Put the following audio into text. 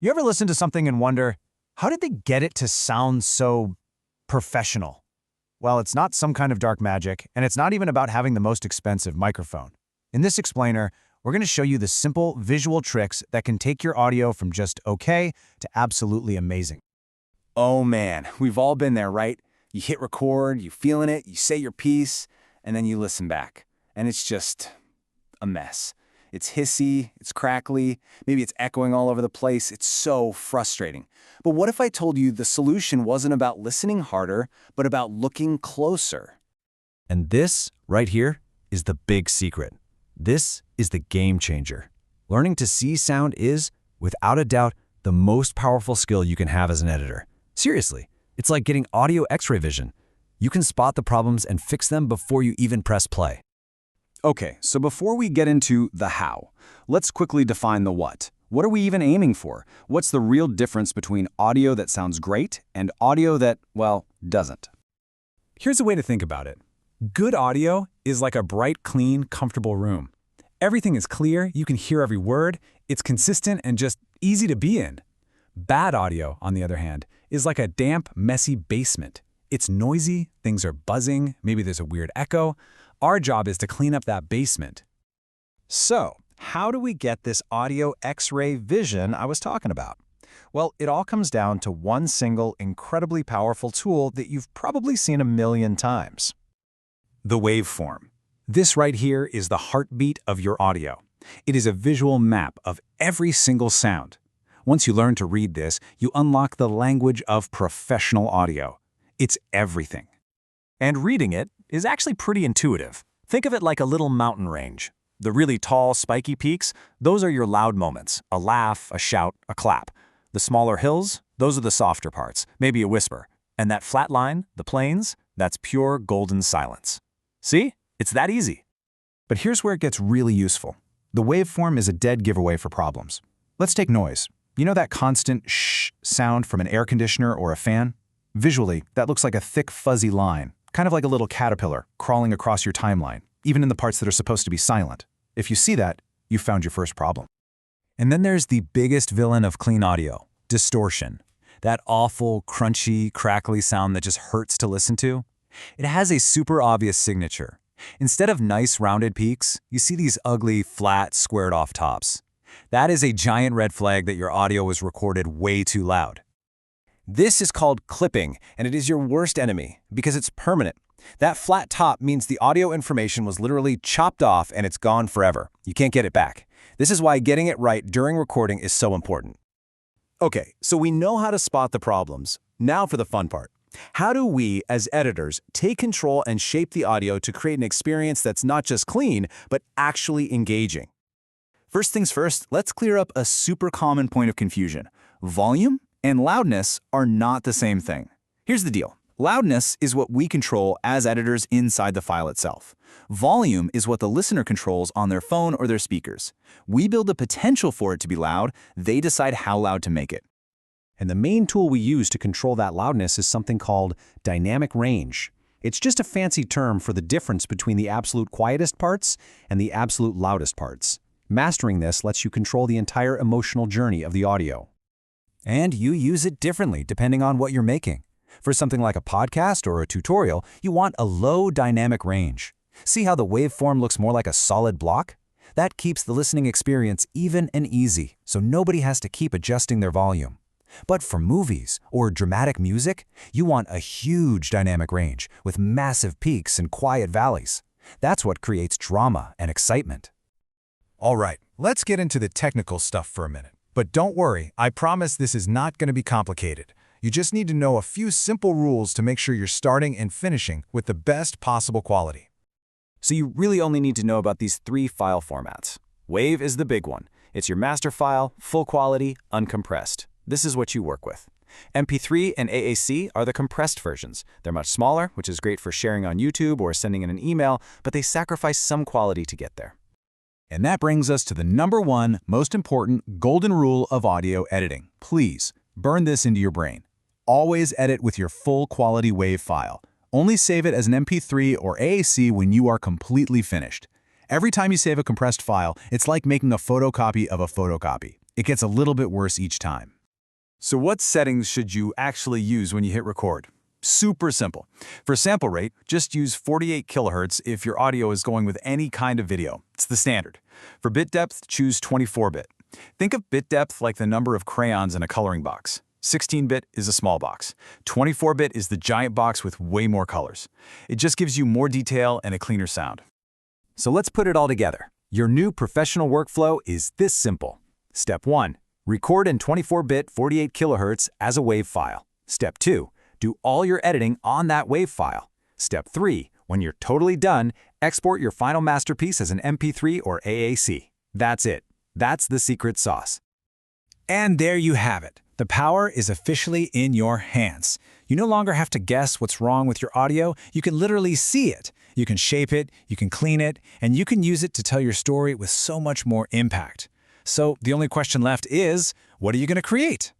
You ever listen to something and wonder, how did they get it to sound so professional? Well, it's not some kind of dark magic, and it's not even about having the most expensive microphone. In this explainer, we're going to show you the simple visual tricks that can take your audio from just okay to absolutely amazing. Oh man, we've all been there, right? You hit record, you feeling it, you say your piece, and then you listen back. And it's just a mess. It's hissy, it's crackly, maybe it's echoing all over the place. It's so frustrating. But what if I told you the solution wasn't about listening harder, but about looking closer? And this, right here, is the big secret. This is the game changer. Learning to see sound is, without a doubt, the most powerful skill you can have as an editor. Seriously, it's like getting audio X-ray vision. You can spot the problems and fix them before you even press play. Okay, so before we get into the how, let's quickly define the what. What are we even aiming for? What's the real difference between audio that sounds great and audio that, well, doesn't? Here's a way to think about it. Good audio is like a bright, clean, comfortable room. Everything is clear, you can hear every word, it's consistent and just easy to be in. Bad audio, on the other hand, is like a damp, messy basement. It's noisy, things are buzzing, maybe there's a weird echo. Our job is to clean up that basement. So, how do we get this audio X-ray vision I was talking about? Well, it all comes down to one single, incredibly powerful tool that you've probably seen a million times. The waveform. This right here is the heartbeat of your audio. It is a visual map of every single sound. Once you learn to read this, you unlock the language of professional audio. It's everything. And reading it is actually pretty intuitive. Think of it like a little mountain range. The really tall, spiky peaks, those are your loud moments, a laugh, a shout, a clap. The smaller hills, those are the softer parts, maybe a whisper. And that flat line, the plains, that's pure golden silence. See? It's that easy. But here's where it gets really useful. The waveform is a dead giveaway for problems. Let's take noise. You know that constant shh sound from an air conditioner or a fan? Visually, that looks like a thick, fuzzy line, kind of like a little caterpillar crawling across your timeline, even in the parts that are supposed to be silent. If you see that, you've found your first problem. And then there's the biggest villain of clean audio, distortion. That awful, crunchy, crackly sound that just hurts to listen to. It has a super obvious signature. Instead of nice rounded peaks, you see these ugly, flat, squared-off tops. That is a giant red flag that your audio was recorded way too loud. This is called clipping, and it is your worst enemy because it's permanent. That flat top means the audio information was literally chopped off and it's gone forever. You can't get it back. This is why getting it right during recording is so important. Okay, so we know how to spot the problems. Now for the fun part. How do we, as editors, take control and shape the audio to create an experience that's not just clean, but actually engaging? First things first, let's clear up a super common point of confusion. Volume and loudness are not the same thing. Here's the deal. Loudness is what we control as editors inside the file itself. Volume is what the listener controls on their phone or their speakers. We build the potential for it to be loud, they decide how loud to make it. And the main tool we use to control that loudness is something called dynamic range. It's just a fancy term for the difference between the absolute quietest parts and the absolute loudest parts. Mastering this lets you control the entire emotional journey of the audio. And you use it differently depending on what you're making. For something like a podcast or a tutorial, you want a low dynamic range. See how the waveform looks more like a solid block? That keeps the listening experience even and easy, so nobody has to keep adjusting their volume. But for movies or dramatic music, you want a huge dynamic range with massive peaks and quiet valleys. That's what creates drama and excitement. All right, let's get into the technical stuff for a minute. But don't worry, I promise this is not going to be complicated. You just need to know a few simple rules to make sure you're starting and finishing with the best possible quality. So you really only need to know about these 3 file formats. WAV is the big one. It's your master file, full quality, uncompressed. This is what you work with. MP3 and AAC are the compressed versions. They're much smaller, which is great for sharing on YouTube or sending in an email, but they sacrifice some quality to get there. And that brings us to the #1 most important golden rule of audio editing. Please, burn this into your brain. Always edit with your full quality WAV file. Only save it as an MP3 or AAC when you are completely finished. Every time you save a compressed file, it's like making a photocopy of a photocopy. It gets a little bit worse each time. So what settings should you actually use when you hit record? Super simple. For sample rate, just use 48 kHz if your audio is going with any kind of video. It's the standard. For bit depth, choose 24-bit. Think of bit depth like the number of crayons in a coloring box. 16-bit is a small box. 24-bit is the giant box with way more colors. It just gives you more detail and a cleaner sound. So let's put it all together. Your new professional workflow is this simple. Step 1. Record in 24-bit 48 kHz as a WAV file. Step 2. Do all your editing on that WAV file. Step 3. When you're totally done, export your final masterpiece as an MP3 or AAC. That's it. That's the secret sauce. And there you have it. The power is officially in your hands. You no longer have to guess what's wrong with your audio. You can literally see it. You can shape it, you can clean it, and you can use it to tell your story with so much more impact. So the only question left is, what are you going to create?